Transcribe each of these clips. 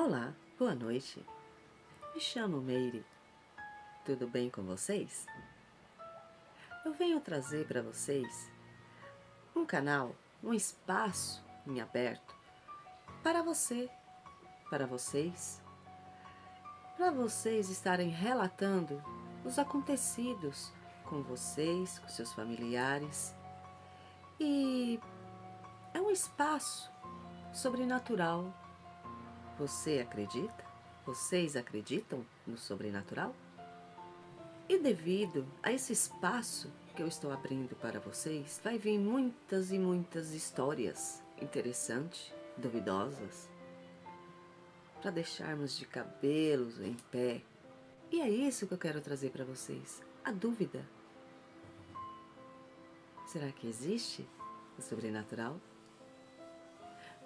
Olá, boa noite. Me chamo Meire. Tudo bem com vocês? Eu venho trazer para vocês um canal, um espaço em aberto para você, para vocês, para vocês estarem relatando os acontecidos com vocês, com seus familiares. E é um espaço sobrenatural. Você acredita? Vocês acreditam no sobrenatural? E devido a esse espaço que eu estou abrindo para vocês, vai vir muitas e muitas histórias interessantes, duvidosas, para deixarmos de cabelos em pé. E é isso que eu quero trazer para vocês, a dúvida. Será que existe o sobrenatural?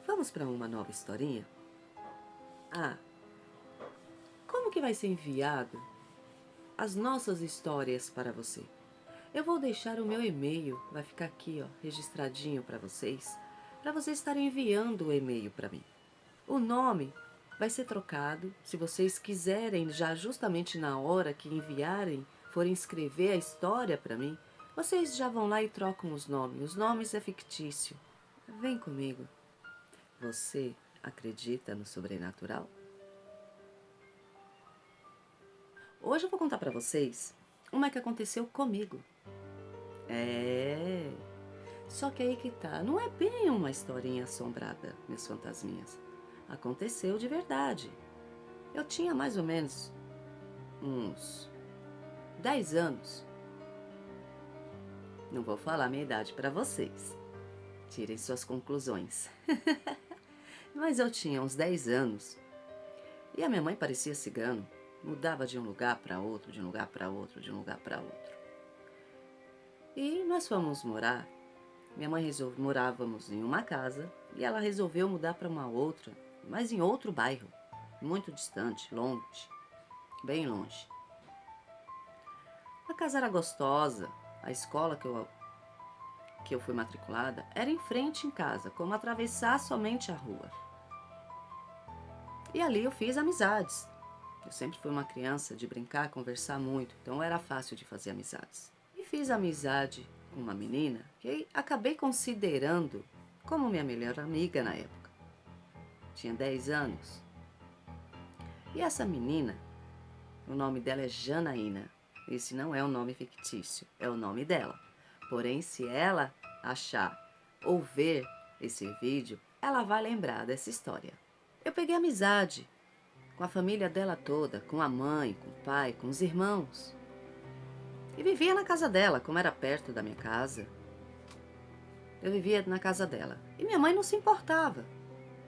Vamos para uma nova historinha? Como que vai ser enviado as nossas histórias para você? Eu vou deixar o meu e-mail, vai ficar aqui, ó, registradinho para vocês estarem enviando o e-mail para mim. O nome vai ser trocado, se vocês quiserem, já justamente na hora que enviarem, forem escrever a história para mim, vocês já vão lá e trocam os nomes. Os nomes é fictício. Vem comigo. Você acredita no sobrenatural? Hoje eu vou contar para vocês uma que aconteceu comigo. Só que aí que tá, não é bem uma historinha assombrada, meus fantasminhas. Aconteceu de verdade. Eu tinha mais ou menos uns 10 anos. Não vou falar a minha idade para vocês. Tirem suas conclusões. Mas eu tinha uns 10 anos e a minha mãe parecia cigano. Mudava de um lugar para outro, de um lugar para outro, de um lugar para outro. E nós fomos morar. Minha mãe morávamos em uma casa e ela resolveu mudar para uma outra, mas em outro bairro, muito distante, longe, bem longe. A casa era gostosa, a escola que eu fui matriculada era em frente em casa, como atravessar somente a rua. E ali eu fiz amizades. Eu sempre fui uma criança de brincar, conversar muito, então era fácil de fazer amizades. E fiz amizade com uma menina que acabei considerando como minha melhor amiga na época. Tinha 10 anos. E essa menina, o nome dela é Janaína. Esse não é um nome fictício, é o nome dela. Porém, se ela achar ou ver esse vídeo, ela vai lembrar dessa história. Eu peguei amizade com a família dela toda, com a mãe, com o pai, com os irmãos. E vivia na casa dela, como era perto da minha casa. Eu vivia na casa dela. E minha mãe não se importava,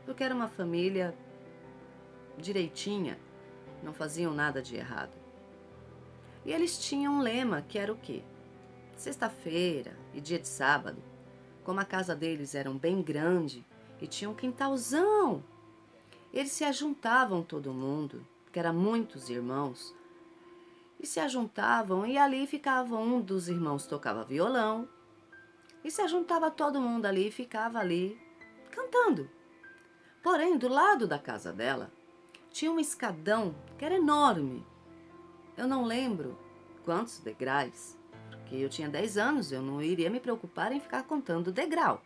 porque era uma família direitinha, não faziam nada de errado. E eles tinham um lema que era o quê? Sexta-feira e dia de sábado, como a casa deles era bem grande e tinha um quintalzão, eles se ajuntavam todo mundo, porque eram muitos irmãos, e se ajuntavam e ali ficava um dos irmãos tocava violão, e se ajuntava todo mundo ali e ficava ali cantando. Porém, do lado da casa dela, tinha um escadão que era enorme. Eu não lembro quantos degraus, porque eu tinha 10 anos, eu não iria me preocupar em ficar contando degrau.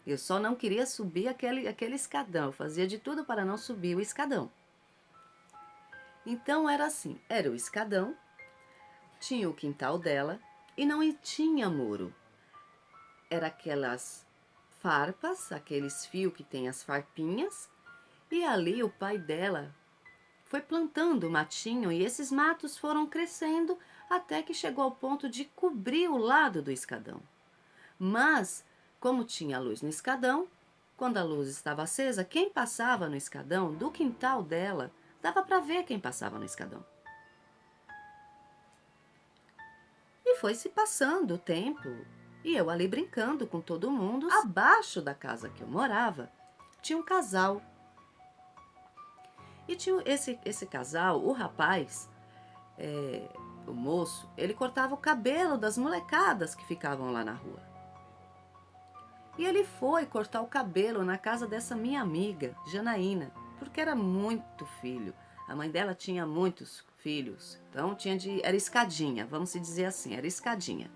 Eu só não queria subir aquele escadão, eu fazia de tudo para não subir o escadão. Então era assim, era o escadão, tinha o quintal dela e não tinha muro. Era aquelas farpas, aqueles fios que tem as farpinhas, e ali o pai dela foi plantando matinho e esses matos foram crescendo até que chegou ao ponto de cobrir o lado do escadão. Mas como tinha luz no escadão, quando a luz estava acesa, quem passava no escadão, do quintal dela, dava para ver quem passava no escadão. E foi se passando o tempo, e eu ali brincando com todo mundo. Abaixo da casa que eu morava, tinha um casal. E tinha esse casal, o rapaz, o moço, ele cortava o cabelo das molecadas que ficavam lá na rua. E ele foi cortar o cabelo na casa dessa minha amiga, Janaína. porque era muito filho. A mãe dela tinha muitos filhos, então era escadinha, vamos se dizer assim, era escadinha.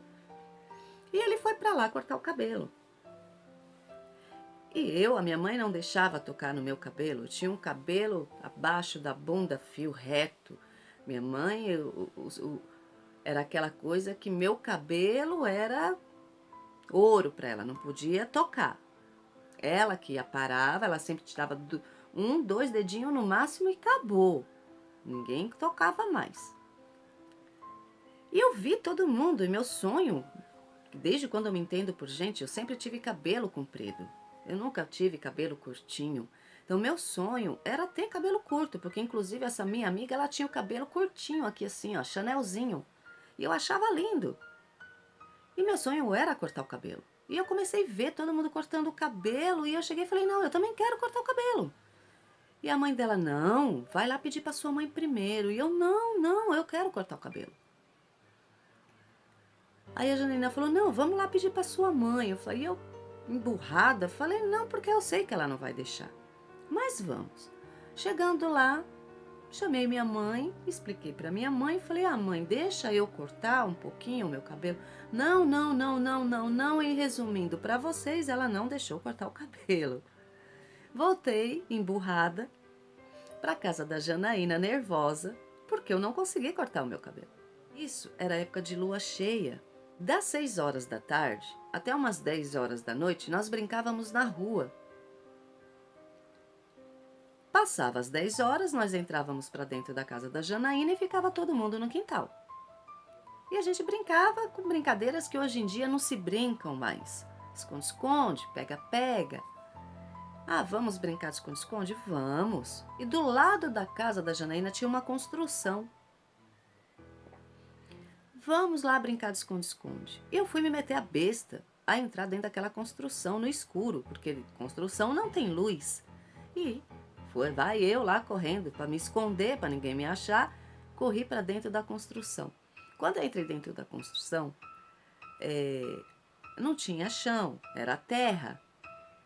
E ele foi para lá cortar o cabelo. E a minha mãe não deixava tocar no meu cabelo. Eu tinha um cabelo abaixo da bunda, fio reto. Minha mãe, era aquela coisa que meu cabelo era ouro para ela, não podia tocar. Ela que parava, ela sempre tirava 1, 2 dedinhos no máximo e acabou. Ninguém tocava mais. E eu vi todo mundo, e meu sonho, desde quando eu me entendo por gente, eu sempre tive cabelo comprido. Eu nunca tive cabelo curtinho. Então, meu sonho era ter cabelo curto, porque inclusive essa minha amiga, ela tinha o cabelo curtinho aqui assim, ó, chanelzinho. E eu achava lindo. E meu sonho era cortar o cabelo. E eu comecei a ver todo mundo cortando o cabelo, e eu cheguei e falei, não, eu também quero cortar o cabelo. E a mãe dela, não, vai lá pedir para sua mãe primeiro. E eu, não, eu quero cortar o cabelo. Aí a Janaína falou, não, vamos lá pedir para sua mãe. Eu falei, emburrada, falei, não, porque eu sei que ela não vai deixar. Mas vamos. Chegando lá, chamei minha mãe, expliquei para minha mãe, falei, mãe, deixa eu cortar um pouquinho o meu cabelo. Não, e resumindo para vocês, ela não deixou cortar o cabelo. Voltei, emburrada, para casa da Janaína, nervosa, porque eu não consegui cortar o meu cabelo. Isso era época de lua cheia. Das 6 horas da tarde até umas 10 horas da noite, nós brincávamos na rua. Passava as 10 horas, nós entrávamos para dentro da casa da Janaína e ficava todo mundo no quintal. E a gente brincava com brincadeiras que hoje em dia não se brincam mais. Esconde-esconde, pega-pega. Vamos brincar de esconde-esconde? Vamos. E do lado da casa da Janaína tinha uma construção. Vamos lá brincar de esconde-esconde. E eu fui me meter a besta a entrar dentro daquela construção no escuro, porque construção não tem luz. E vai eu lá correndo para me esconder, para ninguém me achar, corri para dentro da construção. Quando eu entrei dentro da construção, não tinha chão, era terra.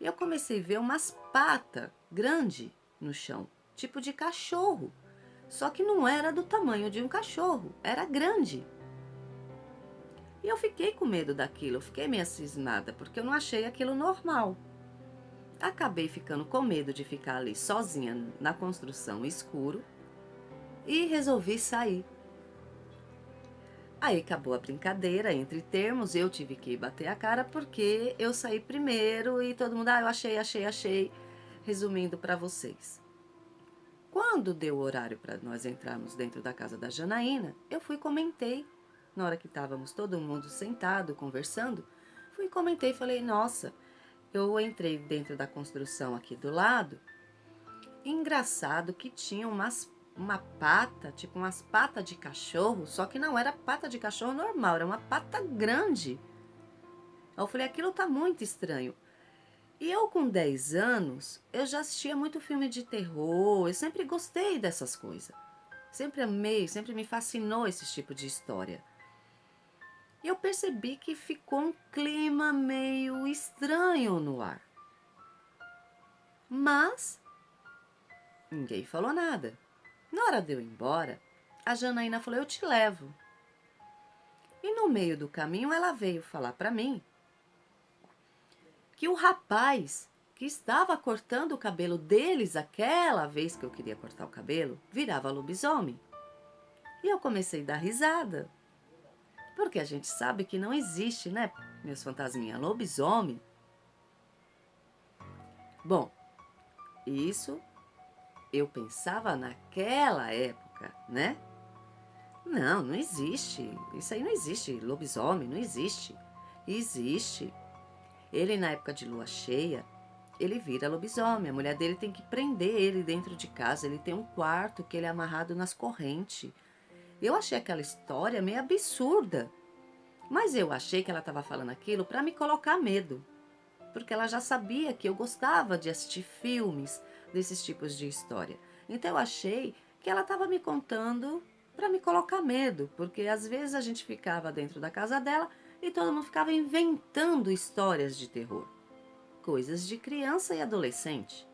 E eu comecei a ver umas patas grandes no chão, tipo de cachorro. Só que não era do tamanho de um cachorro, era grande. E eu fiquei com medo daquilo, eu fiquei meio cismada, porque eu não achei aquilo normal. Acabei ficando com medo de ficar ali sozinha na construção escuro e resolvi sair. Aí acabou a brincadeira, entre termos, eu tive que bater a cara porque eu saí primeiro e todo mundo, eu achei, resumindo para vocês. Quando deu o horário para nós entrarmos dentro da casa da Janaína, eu fui e comentei, na hora que estávamos todo mundo sentado, conversando, fui e comentei e falei, nossa, eu entrei dentro da construção aqui do lado, engraçado que tinha uma pata, tipo umas patas de cachorro, só que não era pata de cachorro normal, era uma pata grande. Eu falei, aquilo tá muito estranho. E eu com 10 anos, eu já assistia muito filme de terror, eu sempre gostei dessas coisas. Sempre amei, sempre me fascinou esse tipo de história. E eu percebi que ficou um clima meio estranho no ar. Mas ninguém falou nada. Na hora de eu ir embora, a Janaína falou, eu te levo. E no meio do caminho ela veio falar para mim que o rapaz que estava cortando o cabelo deles aquela vez que eu queria cortar o cabelo, virava lobisomem. E eu comecei a dar risada. Porque a gente sabe que não existe, né, meus fantasminha, lobisomem. Bom, isso eu pensava naquela época, né? Não existe. Isso aí não existe. Lobisomem não existe. Existe. Ele, na época de lua cheia, ele vira lobisomem. A mulher dele tem que prender ele dentro de casa. Ele tem um quarto que ele é amarrado nas correntes. Eu achei aquela história meio absurda. Mas eu achei que ela estava falando aquilo para me colocar medo. Porque ela já sabia que eu gostava de assistir filmes desses tipos de história. Então eu achei que ela estava me contando para me colocar medo. Porque às vezes a gente ficava dentro da casa dela e todo mundo ficava inventando histórias de terror. Coisas de criança e adolescente.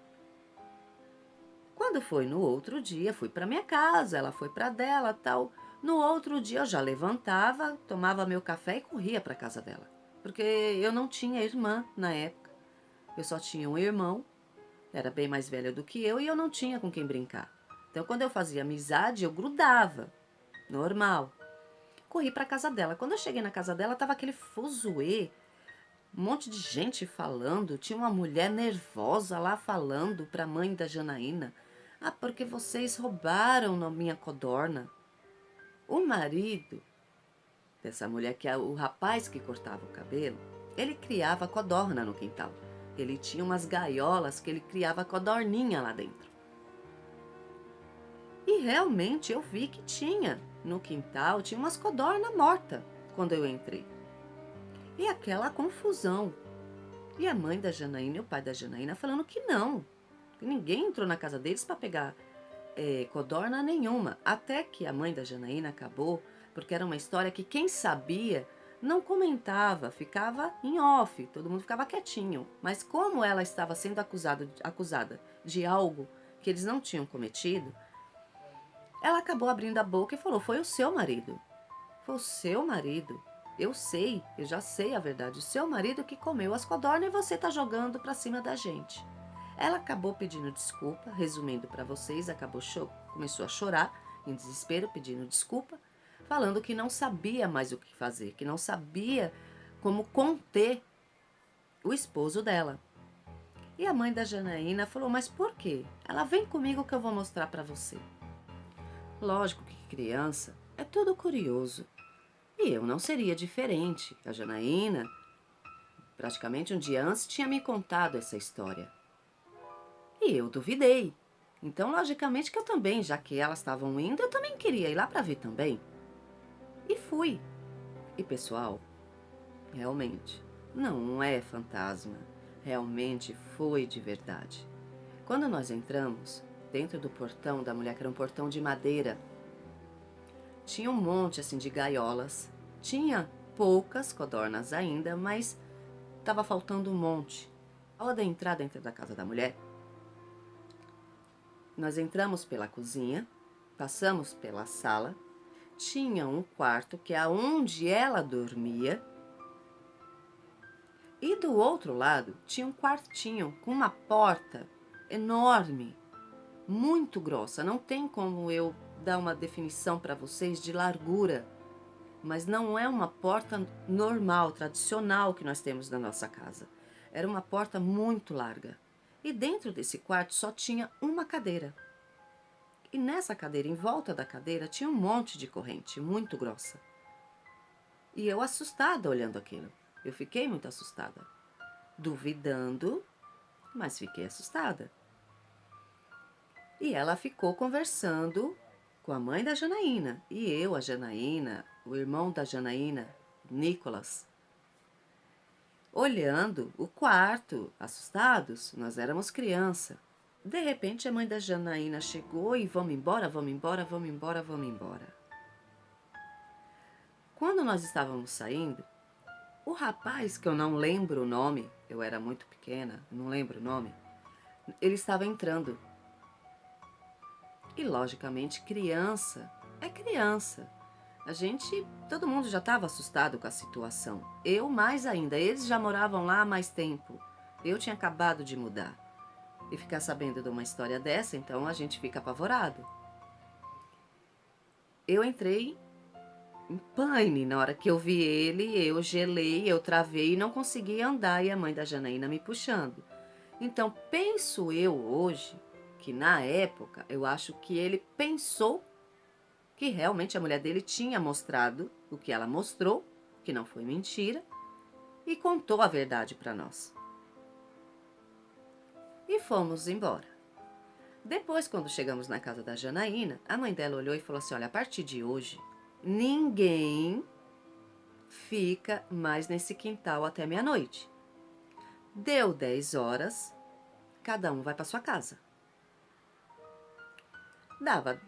Quando foi no outro dia, fui para minha casa, ela foi para dela, tal. No outro dia eu já levantava, tomava meu café e corria para casa dela, porque eu não tinha irmã na época. Eu só tinha um irmão, era bem mais velho do que eu e eu não tinha com quem brincar. Então quando eu fazia amizade, eu grudava, normal. Corri para casa dela. Quando eu cheguei na casa dela, tava aquele fuzuê, um monte de gente falando, tinha uma mulher nervosa lá falando para a mãe da Janaína: "Ah, porque vocês roubaram na minha codorna". O marido dessa mulher, que é o rapaz que cortava o cabelo, ele criava codorna no quintal. Ele tinha umas gaiolas que ele criava codorninha lá dentro. E realmente eu vi que tinha no quintal, tinha umas codorna morta quando eu entrei. E aquela confusão. E a mãe da Janaína e o pai da Janaína falando que não, que ninguém entrou na casa deles para pegar codorna nenhuma. Até que a mãe da Janaína acabou, porque era uma história que quem sabia não comentava, ficava em off, todo mundo ficava quietinho. Mas como ela estava sendo acusada de algo que eles não tinham cometido, ela acabou abrindo a boca e falou: "Foi o seu marido. Foi o seu marido. Eu sei, eu já sei a verdade. O seu marido que comeu as codornas e você tá jogando pra cima da gente". Ela acabou pedindo desculpa, resumindo para vocês, começou a chorar em desespero, pedindo desculpa, falando que não sabia mais o que fazer, que não sabia como conter o esposo dela. E a mãe da Janaína falou: "Mas por quê? Ela vem comigo que eu vou mostrar para você". Lógico que criança é tudo curioso. E eu não seria diferente. A Janaína, praticamente um dia antes, tinha me contado essa história. E eu duvidei. Então, logicamente que eu também, já que elas estavam indo, eu também queria ir lá para ver também. E fui. E pessoal, realmente, não é fantasma. Realmente foi de verdade. Quando nós entramos, dentro do portão da mulher, que era um portão de madeira, tinha um monte assim de gaiolas. Tinha poucas codornas ainda, mas estava faltando um monte. A hora da entrada dentro da casa da mulher, nós entramos pela cozinha, passamos pela sala, tinha um quarto que é onde ela dormia, e do outro lado tinha um quartinho com uma porta enorme, muito grossa. Não tem como eu dar uma definição para vocês de largura, mas não é uma porta normal, tradicional que nós temos na nossa casa. Era uma porta muito larga. E dentro desse quarto só tinha uma cadeira. E nessa cadeira, em volta da cadeira, tinha um monte de corrente muito grossa. E eu assustada olhando aquilo. Eu fiquei muito assustada. Duvidando, mas fiquei assustada. E ela ficou conversando com a mãe da Janaína. E eu, a Janaína, o irmão da Janaína, Nicolas, olhando o quarto, assustados. Nós éramos criança. De repente, a mãe da Janaína chegou e vamos embora, vamos embora, vamos embora, vamos embora. Quando nós estávamos saindo, o rapaz, que eu não lembro o nome, eu era muito pequena, não lembro o nome, ele estava entrando. E, logicamente, criança é criança. Todo mundo já estava assustado com a situação. Eu mais ainda, eles já moravam lá há mais tempo. Eu tinha acabado de mudar. E ficar sabendo de uma história dessa, então a gente fica apavorado. Eu entrei em pane na hora que eu vi ele, eu gelei, eu travei e não consegui andar e a mãe da Janaína me puxando. Então, penso eu hoje, que na época, eu acho que ele pensou que realmente a mulher dele tinha mostrado o que ela mostrou, que não foi mentira, e contou a verdade para nós. E fomos embora. Depois, quando chegamos na casa da Janaína, a mãe dela olhou e falou assim: "Olha, a partir de hoje, ninguém fica mais nesse quintal até meia-noite. Deu 10 horas, cada um vai para sua casa". Dava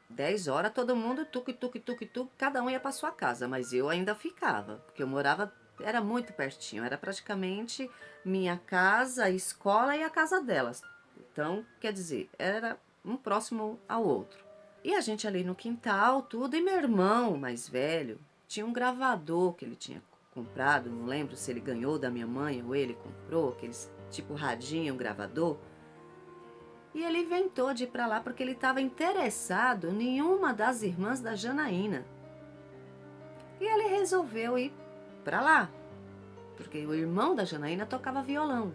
10 horas, todo mundo tuque, tuque, tuque, tuque, cada um ia para sua casa, mas eu ainda ficava, porque eu morava, era muito pertinho, era praticamente minha casa, a escola e a casa delas. Então, quer dizer, era um próximo ao outro. E a gente ali no quintal, tudo, e meu irmão mais velho tinha um gravador que ele tinha comprado, não lembro se ele ganhou da minha mãe ou ele comprou, aqueles tipo radinho, um gravador. E ele inventou de ir para lá porque ele estava interessado em uma das irmãs da Janaína. E ele resolveu ir para lá, porque o irmão da Janaína tocava violão.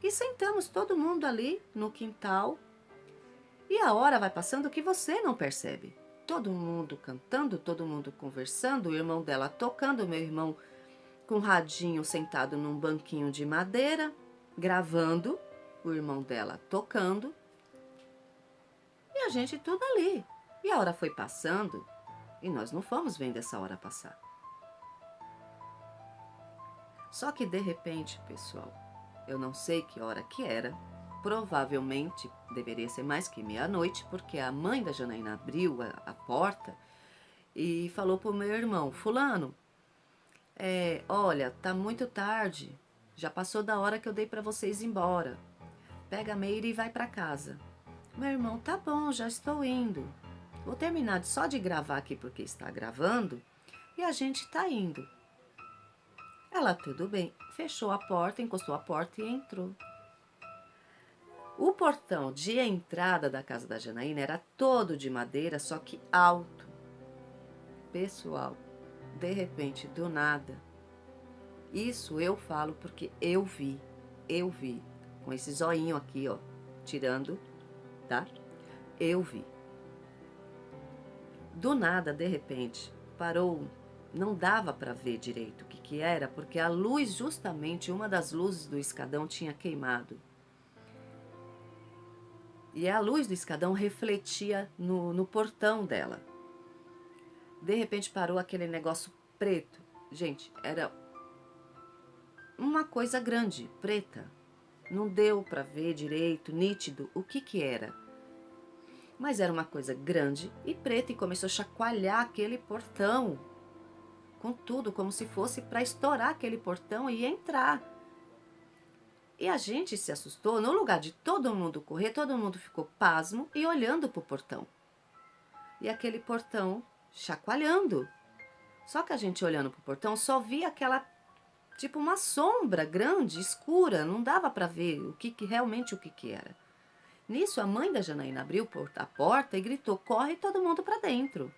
E sentamos todo mundo ali no quintal. E a hora vai passando que você não percebe. Todo mundo cantando, todo mundo conversando, o irmão dela tocando, o meu irmão com um radinho sentado num banquinho de madeira, gravando, o irmão dela tocando, e a gente tudo ali. E a hora foi passando e nós não fomos vendo essa hora passar. Só que de repente, pessoal, eu não sei que hora que era, provavelmente deveria ser mais que meia-noite, porque a mãe da Janaína abriu a porta e falou pro meu irmão: fulano, olha, tá muito tarde, já passou da hora que eu dei para vocês ir embora. Pega a Meire e vai para casa. Meu irmão: tá bom, já estou indo. Vou terminar só de gravar aqui porque está gravando e a gente tá indo. Ela: tudo bem. Fechou a porta, encostou a porta e entrou. O portão de entrada da casa da Janaína era todo de madeira, só que alto. Pessoal, de repente, do nada, isso eu falo porque eu vi, com esse zoinho aqui, ó, tirando, tá? Eu vi. Do nada, de repente, parou, não dava para ver direito o que era, porque a luz, justamente, uma das luzes do escadão tinha queimado. E a luz do escadão refletia no portão dela. De repente parou aquele negócio preto. Gente, era uma coisa grande, preta. Não deu para ver direito, nítido, o que era. Mas era uma coisa grande e preta e começou a chacoalhar aquele portão. Com tudo, como se fosse para estourar aquele portão e entrar. E a gente se assustou, no lugar de todo mundo correr, todo mundo ficou pasmo e olhando para o portão. E aquele portão chacoalhando. Só que a gente olhando para o portão só via aquela, tipo uma sombra grande, escura, não dava para ver realmente o que era. Nisso a mãe da Janaína abriu a porta e gritou: corre todo mundo para dentro.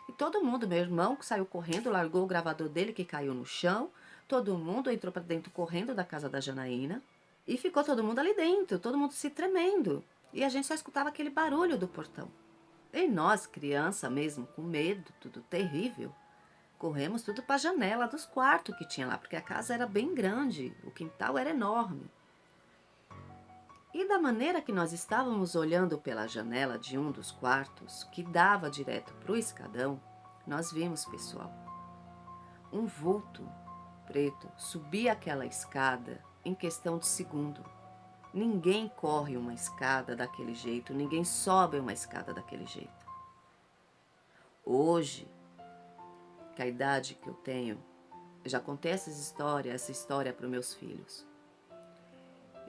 E todo mundo, meu irmão que saiu correndo, largou o gravador dele que caiu no chão. Todo mundo entrou para dentro correndo da casa da Janaína e ficou todo mundo ali dentro, todo mundo se tremendo. E a gente só escutava aquele barulho do portão. E nós, criança mesmo, com medo, tudo terrível, corremos tudo para a janela dos quartos que tinha lá, porque a casa era bem grande, o quintal era enorme. E da maneira que nós estávamos olhando pela janela de um dos quartos, que dava direto para o escadão, nós vimos, pessoal, um vulto preto subir aquela escada em questão de segundo. Ninguém corre uma escada daquele jeito, ninguém sobe uma escada daquele jeito. Hoje, com a idade que eu tenho, eu já contei essa história para os meus filhos.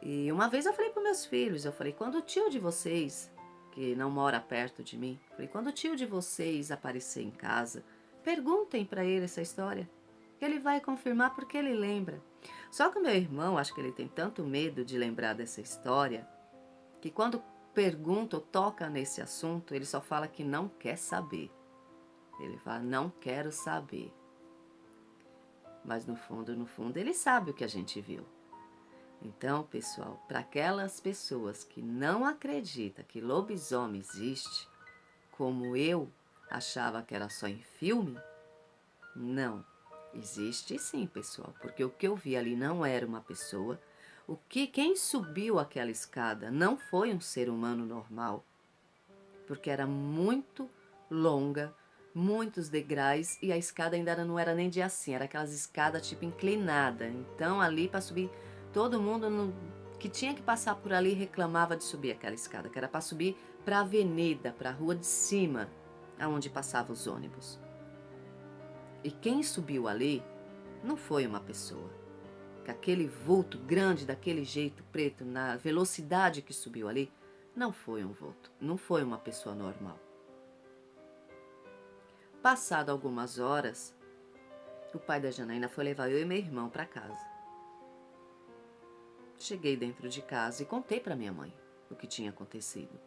E uma vez eu falei para meus filhos, quando o tio de vocês, que não mora perto de mim, quando o tio de vocês aparecer em casa, perguntem para ele essa história, que ele vai confirmar porque ele lembra. Só que o meu irmão, acho que ele tem tanto medo de lembrar dessa história, que quando pergunta ou toca nesse assunto, ele só fala que não quer saber. Ele fala: não quero saber. Mas no fundo, ele sabe o que a gente viu. Então, pessoal, para aquelas pessoas que não acreditam que lobisomem existe, como eu achava que era só em filme, não. Existe sim, pessoal, porque o que eu vi ali não era uma pessoa. Quem subiu aquela escada não foi um ser humano normal, porque era muito longa, muitos degraus e a escada ainda não era nem de assim, era aquelas escadas tipo inclinada. Então ali para subir, todo mundo que tinha que passar por ali reclamava de subir aquela escada, que era para subir para a avenida, para a rua de cima, aonde passavam os ônibus. E quem subiu ali não foi uma pessoa. Que aquele vulto grande, daquele jeito preto, na velocidade que subiu ali, não foi um vulto, não foi uma pessoa normal. Passado algumas horas, o pai da Janaína foi levar eu e meu irmão para casa. Cheguei dentro de casa e contei para minha mãe o que tinha acontecido.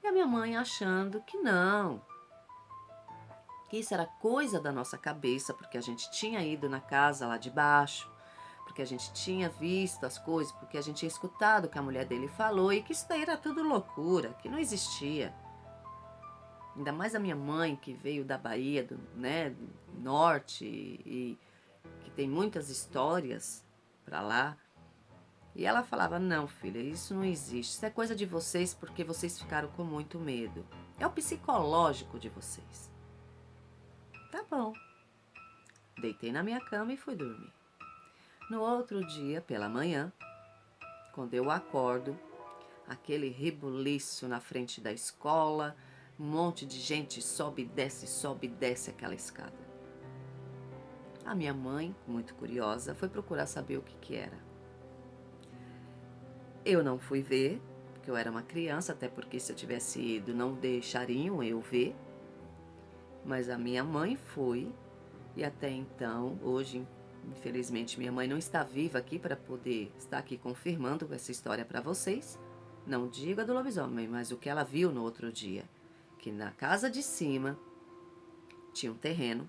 E a minha mãe achando que não, que isso era coisa da nossa cabeça, porque a gente tinha ido na casa lá de baixo, porque a gente tinha visto as coisas, porque a gente tinha escutado o que a mulher dele falou e que isso daí era tudo loucura, que não existia. Ainda mais a minha mãe, que veio da Bahia, do norte, e que tem muitas histórias para lá. E ela falava, não, filha, isso não existe. Isso é coisa de vocês porque vocês ficaram com muito medo. É o psicológico de vocês. Tá bom. Deitei na minha cama e fui dormir. No outro dia, pela manhã, quando eu acordo, aquele rebuliço na frente da escola, um monte de gente sobe e desce aquela escada. A minha mãe, muito curiosa, foi procurar saber o que era. Eu não fui ver, porque eu era uma criança, até porque se eu tivesse ido não deixariam eu ver. Mas a minha mãe foi, e até então, hoje, infelizmente, minha mãe não está viva aqui para poder estar aqui confirmando essa história para vocês. Não digo a do lobisomem, mas o que ela viu no outro dia. Que na casa de cima tinha um terreno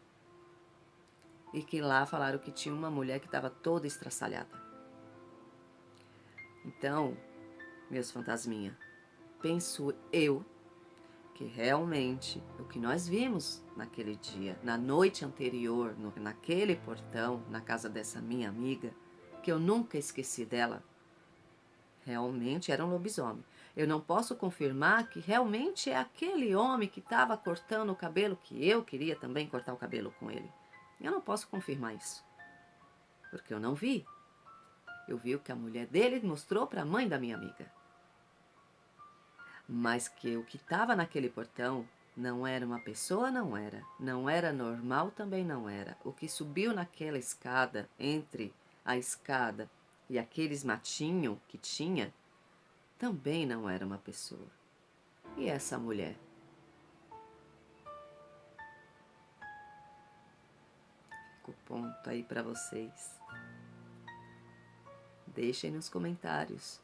e que lá falaram que tinha uma mulher que estava toda estraçalhada. Então, meus fantasminha, penso eu que realmente o que nós vimos naquele dia, na noite anterior, naquele portão, na casa dessa minha amiga, que eu nunca esqueci dela, realmente era um lobisomem. Eu não posso confirmar que realmente é aquele homem que estava cortando o cabelo, que eu queria também cortar o cabelo com ele. Eu não posso confirmar isso, porque eu não vi. Eu vi o que a mulher dele mostrou para a mãe da minha amiga. Mas que o que estava naquele portão não era uma pessoa, não era. Não era normal, também não era. O que subiu naquela escada, entre a escada e aqueles matinhos que tinha, também não era uma pessoa. E essa mulher? Fica o ponto aí para vocês. Deixem nos comentários